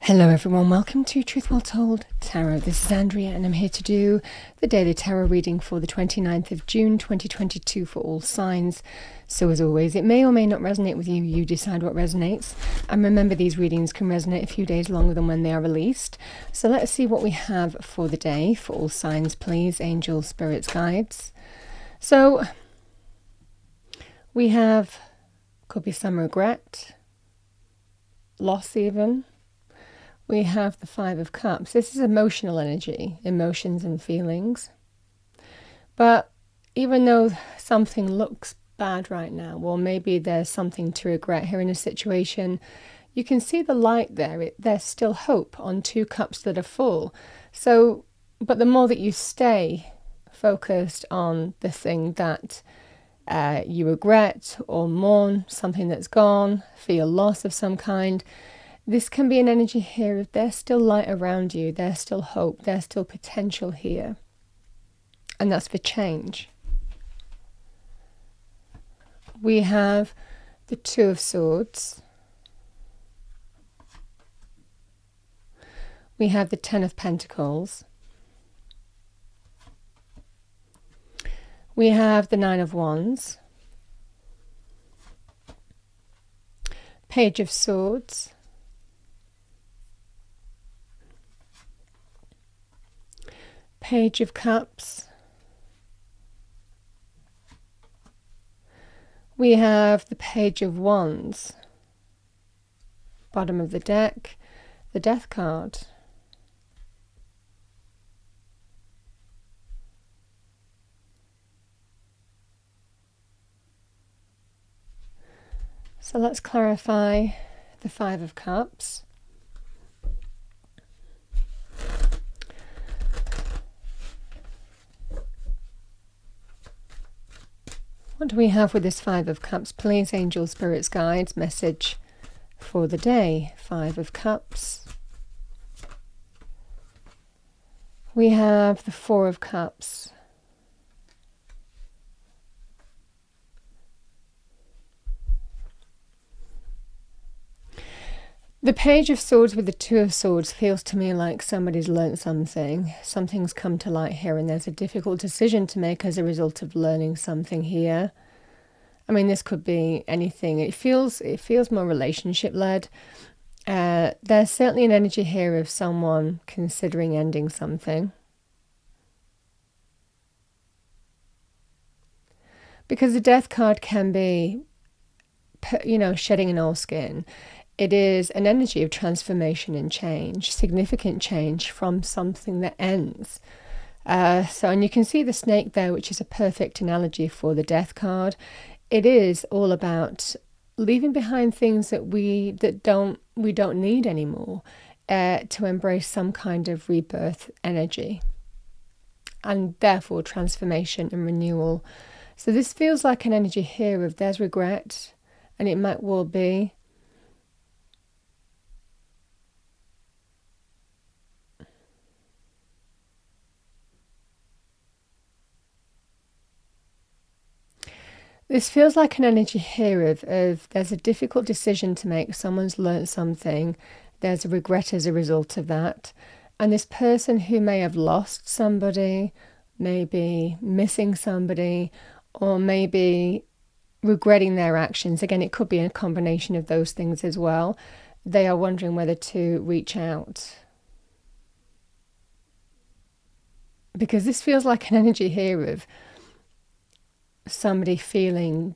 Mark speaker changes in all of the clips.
Speaker 1: Hello everyone, welcome to Truth Well Told Tarot. This is Andrea and I'm here to do the daily tarot reading for the 29th of June 2022 for all signs. So as always, it may or may not resonate with you, you decide what resonates. And remember, these readings can resonate a few days longer than when they are released. So let's see what we have for the day for all signs, please, angels, spirits, guides. So we have, could be some regret, loss even. We have the Five of Cups. This is emotional energy, emotions and feelings. But even though something looks bad right now, or maybe there's something to regret here in a situation, you can see the light there. There's still hope on two cups that are full. So, but the more that you stay focused on the thing that you regret or mourn, something that's gone, feel loss of some kind, this can be an energy here of there's still light around you, there's still hope, there's still potential here. And that's for change. We have the Two of Swords. We have the Ten of Pentacles. We have the Nine of Wands. Page of Swords. Page of Cups. We have the Page of Wands. Bottom of the deck, the Death card. So let's clarify the Five of Cups. What do we have with this Five of Cups? Please, angels, spirits, guides, message for the day. Five of Cups. We have the Four of Cups. The Page of Swords with the Two of Swords feels to me like somebody's learnt something. Something's come to light here and there's a difficult decision to make as a result of learning something here. I mean, this could be anything. It feels more relationship-led. There's certainly an energy here of someone considering ending something. Because the Death card can be, you know, shedding an old skin. It is an energy of transformation and change, significant change from something that ends. And you can see the snake there, which is a perfect analogy for the Death card. It is all about leaving behind things that we don't need anymore, to embrace some kind of rebirth energy, and therefore transformation and renewal. So this feels like an energy here of there's regret, and it might well be. This feels like an energy here of there's a difficult decision to make. Someone's learnt something. There's a regret as a result of that. And this person who may have lost somebody, maybe missing somebody, or maybe regretting their actions. Again, it could be a combination of those things as well. They are wondering whether to reach out. Because this feels like an energy here of somebody feeling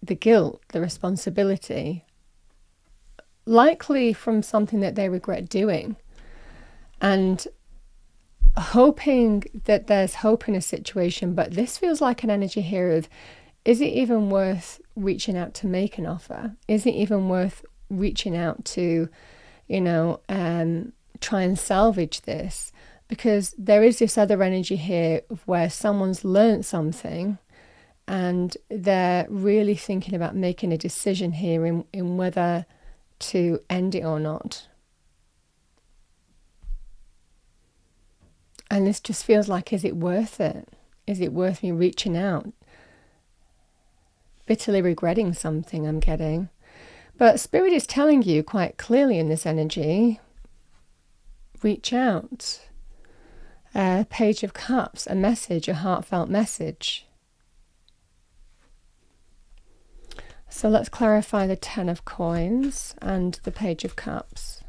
Speaker 1: the guilt, the responsibility, likely from something that they regret doing, and hoping that there's hope in a situation. But this feels like an energy here of, is it even worth reaching out to make an offer? Is it even worth reaching out to, you know, try and salvage this? Because there is this other energy here of where someone's learnt something and they're really thinking about making a decision here in whether to end it or not. And this just feels like, is it worth it? Is it worth me reaching out? Bitterly regretting something I'm getting. But Spirit is telling you quite clearly in this energy, reach out. Page of Cups, a message, a heartfelt message. So let's clarify the Ten of Coins and the Page of Cups.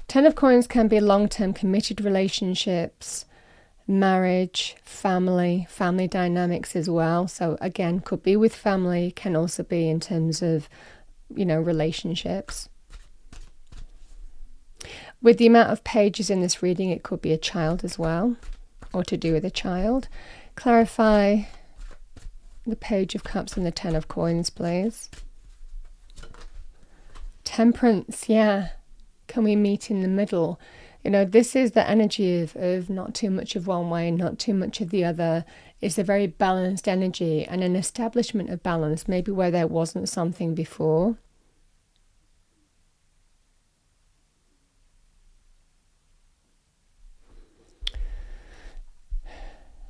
Speaker 1: Ten of Coins can be long-term committed relationships, marriage, family dynamics as well. So again, could be with family, can also be in terms of, you know, relationships. With the amount of pages in this reading, it could be a child as well, or to do with a child. Clarify the Page of Cups and the Ten of Coins, please. Temperance, yeah. Can we meet in the middle? You know, this is the energy of not too much of one way, not too much of the other. It's a very balanced energy and an establishment of balance, maybe where there wasn't something before.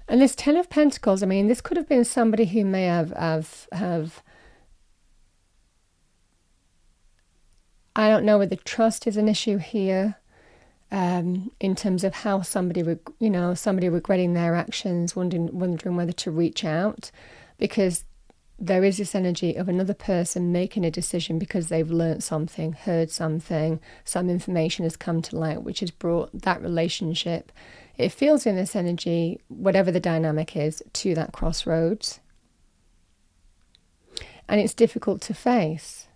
Speaker 1: And this Ten of Pentacles, I mean, this could have been somebody who may have I don't know whether trust is an issue here, in terms of how somebody regretting their actions, wondering whether to reach out, because there is this energy of another person making a decision because they've learnt something, heard something, some information has come to light which has brought that relationship. It feels in this energy, whatever the dynamic is, to that crossroads. And it's difficult to face.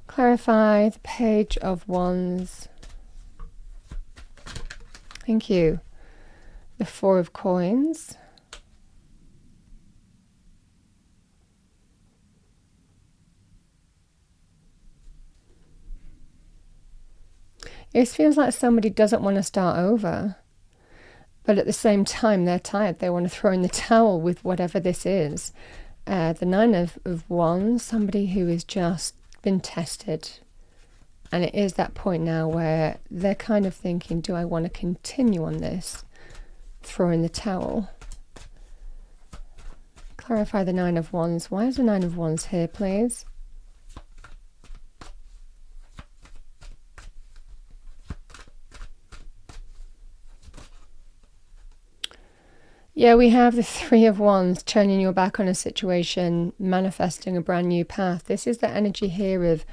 Speaker 1: Clarify the Page of Wands. Thank you. The Four of Coins. It feels like somebody doesn't want to start over, but at the same time they're tired. They want to throw in the towel with whatever this is. The Nine of Wands, somebody who has just been tested, and it is that point now where they're kind of thinking, do I want to continue on this? Throw in the towel. Clarify the Nine of Wands. Why is the Nine of Wands here, please? Yeah, we have the Three of Wands, turning your back on a situation, manifesting a brand new path. This is the energy here of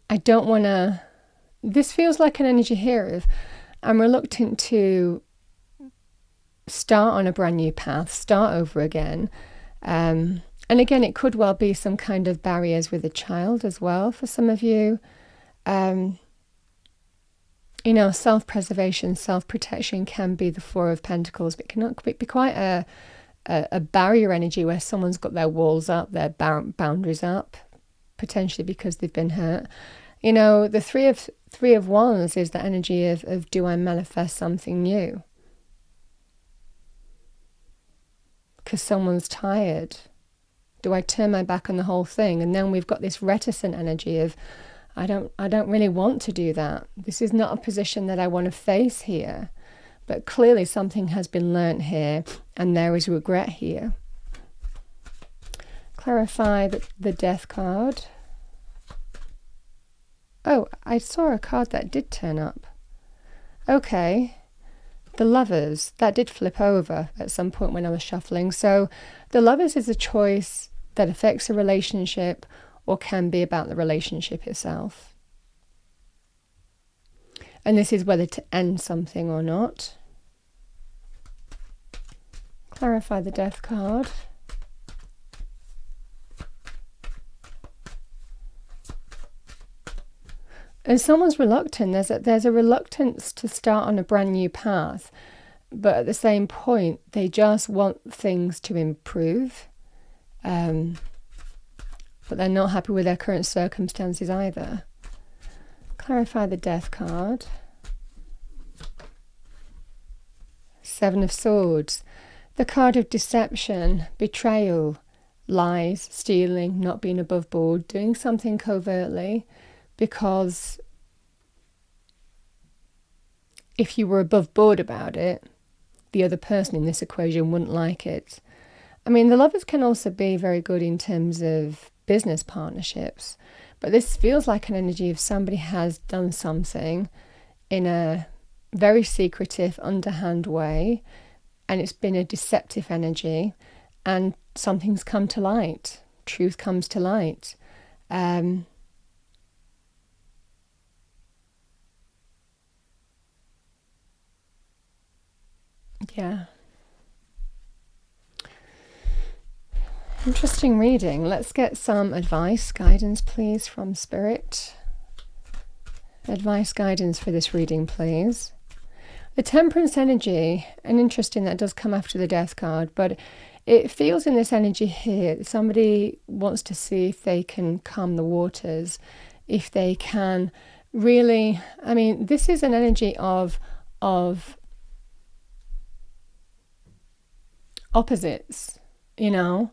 Speaker 1: I don't want to, this feels like an energy here of I'm reluctant to start on a brand new path, start over again. And again, it could well be some kind of barriers with a child as well for some of you. You know, self-preservation, self-protection can be the Four of Pentacles, but it can be quite a barrier energy where someone's got their walls up, their boundaries up, potentially because they've been hurt. You know, the Three of Wands is the energy of do I manifest something new? Because someone's tired. Do I turn my back on the whole thing? And then we've got this reticent energy of I don't really want to do that. This is not a position that I want to face here. But clearly something has been learnt here and there is regret here. Clarify the Death card. Oh, I saw a card that did turn up. Okay. The Lovers, that did flip over at some point when I was shuffling. So the Lovers is a choice that affects a relationship or can be about the relationship itself. And this is whether to end something or not. Clarify the Death card. And someone's reluctant. There's a reluctance to start on a brand new path, but at the same point, they just want things to improve. But they're not happy with their current circumstances either. Clarify the Death card. Seven of Swords. The card of deception, betrayal, lies, stealing, not being above board, doing something covertly because if you were above board about it, the other person in this equation wouldn't like it. I mean, the Lovers can also be very good in terms of business partnerships, but this feels like an energy of somebody has done something in a very secretive, underhand way, and it's been a deceptive energy, and something's come to light. Truth comes to light. Yeah. Interesting reading. Let's get some advice, guidance, please, from Spirit. Advice, guidance for this reading, please. The Temperance energy, and interesting that does come after the Death card, but it feels in this energy here that somebody wants to see if they can calm the waters, if they can really, I mean, this is an energy of opposites, you know,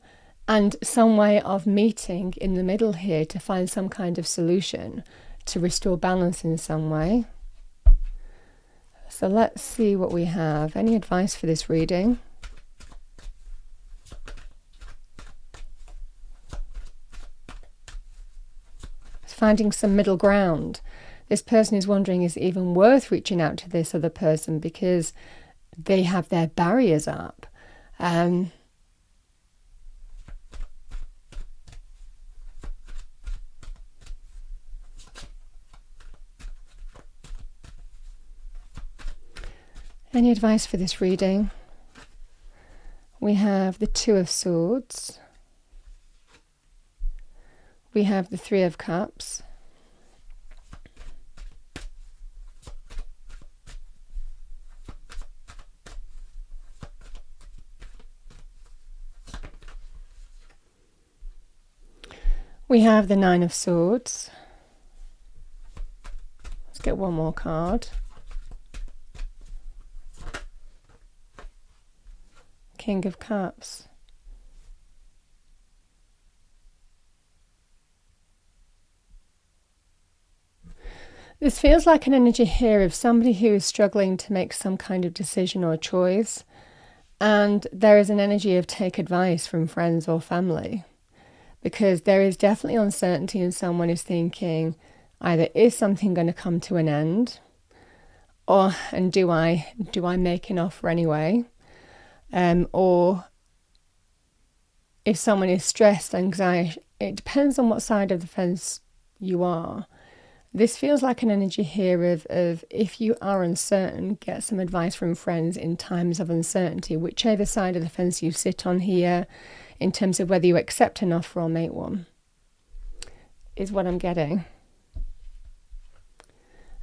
Speaker 1: and some way of meeting in the middle here to find some kind of solution to restore balance in some way. So let's see what we have. Any advice for this reading? Finding some middle ground. This person is wondering, is it even worth reaching out to this other person because they have their barriers up? Any advice for this reading? We have the Two of Swords. We have the Three of Cups. We have the Nine of Swords. Let's get one more card. King of Cups. This feels like an energy here of somebody who is struggling to make some kind of decision or choice, and there is an energy of take advice from friends or family, because there is definitely uncertainty and someone is thinking either is something going to come to an end, and do I make an offer anyway? Or if someone is stressed, anxiety, it depends on what side of the fence you are. This feels like an energy here of if you are uncertain, get some advice from friends in times of uncertainty, whichever side of the fence you sit on here, in terms of whether you accept an offer or make one, is what I'm getting.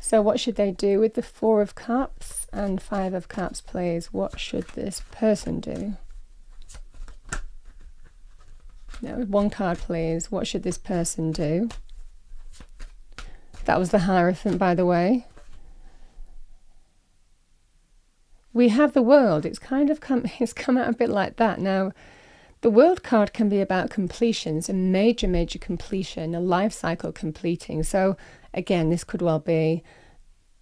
Speaker 1: So what should they do with the Four of Cups and Five of Cups, please? What should this person do? No, one card, please. What should this person do? That was the Hierophant, by the way. We have the World. It's kind of come out a bit like that. Now, the World card can be about completions, a major completion, a life cycle completing. So again, this could well be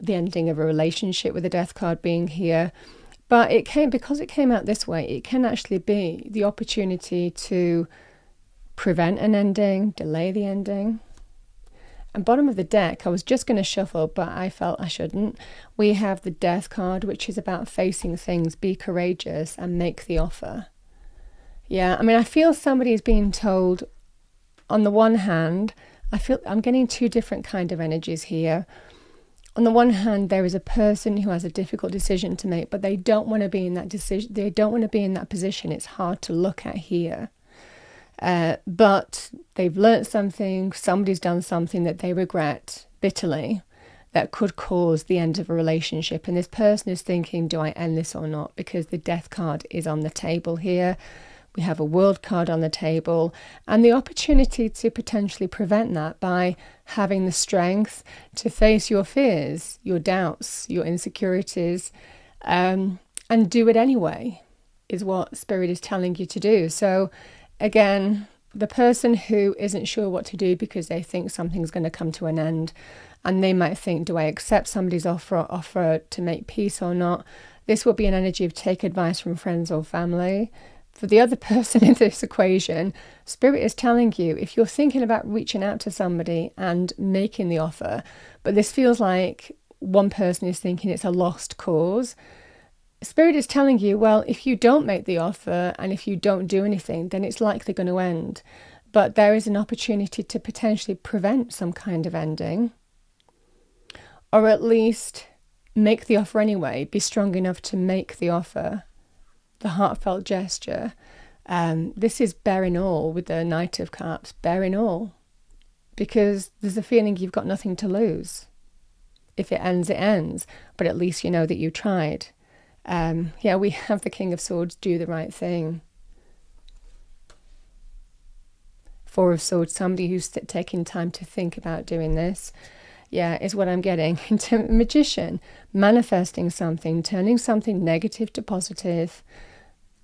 Speaker 1: the ending of a relationship with the Death card being here. But because it came out this way, it can actually be the opportunity to prevent an ending, delay the ending. And bottom of the deck, I was just going to shuffle, but I felt I shouldn't. We have the Death card, which is about facing things, be courageous and make the offer. Yeah, I mean, I feel somebody is being told, on the one hand, I'm getting two different kind of energies here. On the one hand, there is a person who has a difficult decision to make, but they don't want to be in that decision. They don't want to be in that position. It's hard to look at here. But they've learnt something, somebody's done something that they regret bitterly that could cause the end of a relationship. And this person is thinking, do I end this or not? Because the Death card is on the table here. We have a World card on the table, and the opportunity to potentially prevent that by having the strength to face your fears, your doubts, your insecurities, and do it anyway, is what Spirit is telling you to do. So again, the person who isn't sure what to do because they think something's going to come to an end, and they might think, do I accept somebody's offer to make peace or not? This will be an energy of take advice from friends or family. For the other person in this equation, Spirit is telling you, if you're thinking about reaching out to somebody and making the offer, but this feels like one person is thinking it's a lost cause, Spirit is telling you, well, if you don't make the offer and if you don't do anything, then it's likely going to end. But there is an opportunity to potentially prevent some kind of ending, or at least make the offer anyway. Be strong enough to make the offer, the heartfelt gesture. This is bearing all with the Knight of Cups, bearing all, because there's a feeling you've got nothing to lose. If it ends, it ends, but at least you know that you tried. Yeah, we have the King of Swords, do the right thing. Four of Swords, somebody who's taking time to think about doing this. Yeah, is what I'm getting. Magician, manifesting something, turning something negative to positive.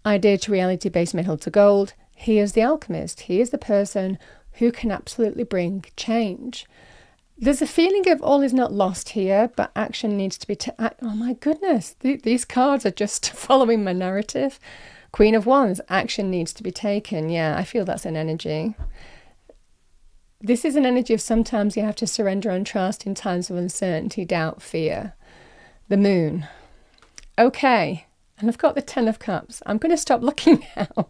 Speaker 1: Idea to reality, base metal to gold. He is the alchemist. He is the person who can absolutely bring change. There's a feeling of all is not lost here, but action needs to be oh my goodness, these cards are just following my narrative. Queen of Wands, action needs to be taken. Yeah, I feel that's an energy. This is an energy of sometimes you have to surrender and trust in times of uncertainty, doubt, fear. The Moon. Okay, and I've got the Ten of Cups. I'm going to stop looking now.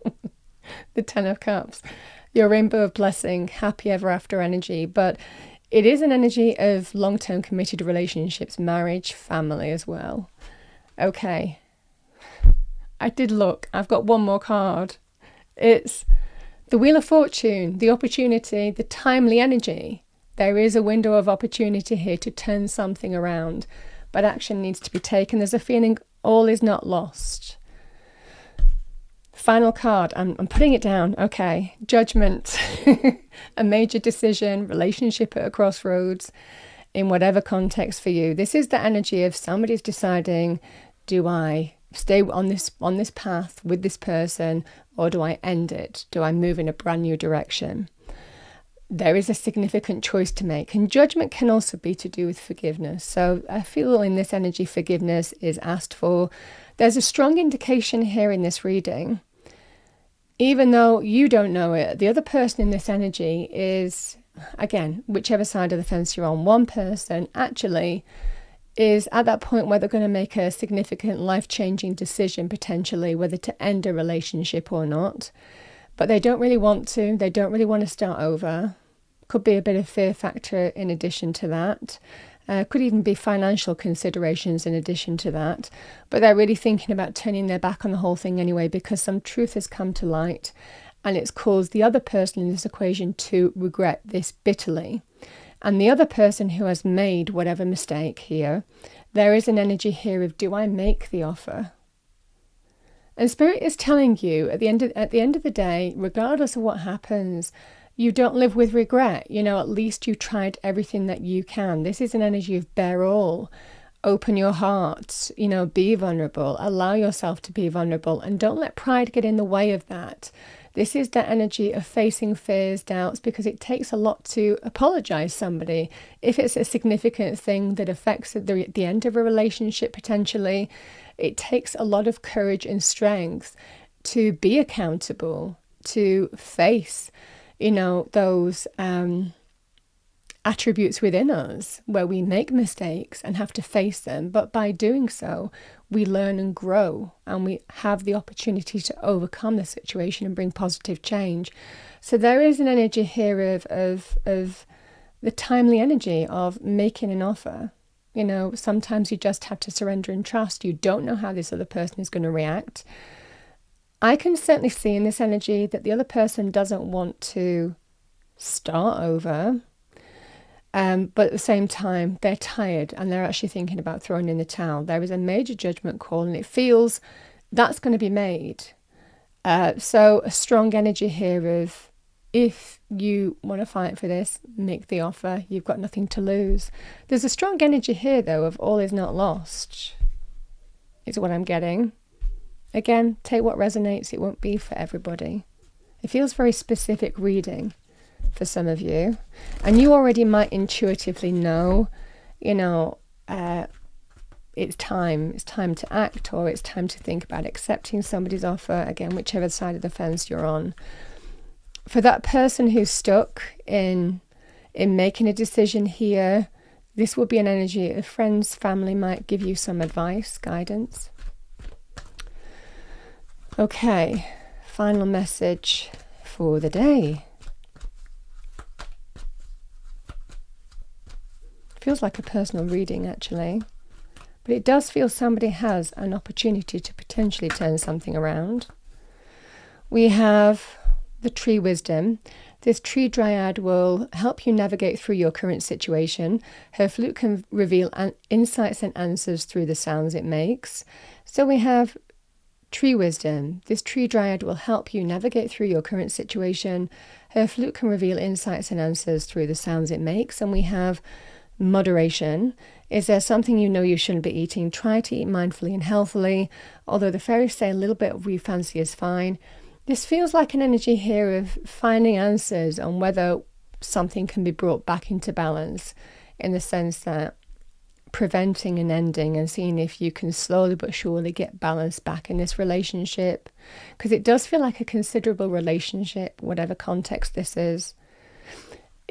Speaker 1: The Ten of Cups. Your rainbow of blessing, happy ever after energy, but it is an energy of long-term committed relationships, marriage, family as well. Okay. I did look. I've got one more card. It's the Wheel of Fortune, the opportunity, the timely energy. There is a window of opportunity here to turn something around, but action needs to be taken. There's a feeling all is not lost. Final card, I'm putting it down. Okay, Judgment, a major decision, relationship at a crossroads, in whatever context for you. This is the energy of somebody's deciding, do I stay on this path with this person, or do I end it? Do I move in a brand new direction? There is a significant choice to make, and judgment can also be to do with forgiveness. So I feel in this energy, forgiveness is asked for. There's a strong indication here in this reading. Even though you don't know it, the other person in this energy is, again, whichever side of the fence you're on, one person actually is at that point where they're going to make a significant life-changing decision, potentially, whether to end a relationship or not. But they don't really want to. They don't really want to start over. Could be a bit of fear factor in addition to that. Could even be financial considerations in addition to that. But they're really thinking about turning their back on the whole thing anyway, because some truth has come to light and it's caused the other person in this equation to regret this bitterly. And the other person who has made whatever mistake here, there is an energy here of, do I make the offer? And Spirit is telling you at the end of the day, regardless of what happens, you don't live with regret. You know, at least you tried everything that you can. This is an energy of bear all. Open your heart, you know, be vulnerable, allow yourself to be vulnerable, and don't let pride get in the way of that. This is the energy of facing fears, doubts, because it takes a lot to apologize somebody. If it's a significant thing that affects the end of a relationship potentially, it takes a lot of courage and strength to be accountable, to face, you know, those attributes within us where we make mistakes and have to face them. But by doing so, we learn and grow, and we have the opportunity to overcome the situation and bring positive change. So there is an energy here of the timely energy of making an offer. You know, sometimes you just have to surrender and trust. You don't know how this other person is going to react. I can certainly see in this energy that the other person doesn't want to start over. But at the same time, they're tired and they're actually thinking about throwing in the towel. There is a major judgment call and it feels that's going to be made. So a strong energy here of, if you want to fight for this, make the offer. You've got nothing to lose. There's a strong energy here, though, of all is not lost, is what I'm getting. Again, take what resonates. It won't be for everybody. It feels very specific reading for some of you. And you already might intuitively know, you know, it's time to act, or it's time to think about accepting somebody's offer. Again, whichever side of the fence you're on. For that person who's stuck in making a decision here, this will be an energy of friends, family might give you some advice, guidance. Okay, final message for the day. Feels like a personal reading, actually. But it does feel somebody has an opportunity to potentially turn something around. We have the tree wisdom. This tree dryad will help you navigate through your current situation. Her flute can reveal insights and answers through the sounds it makes. So we have tree wisdom. This tree dryad will help you navigate through your current situation. Her flute can reveal insights and answers through the sounds it makes. And we have moderation. Is there something you know you shouldn't be eating? Try to eat mindfully and healthily. Although the fairies say a little bit of what you fancy is fine. This feels like an energy here of finding answers on whether something can be brought back into balance, in the sense that preventing an ending and seeing if you can slowly but surely get balance back in this relationship, because it does feel like a considerable relationship, whatever context this is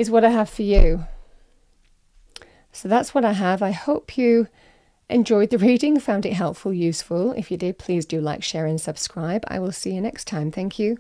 Speaker 1: what I have for you. So that's what I have. I hope you enjoyed the reading, found it helpful, useful. If you did, please do like, share and subscribe. I will see you next time. Thank you.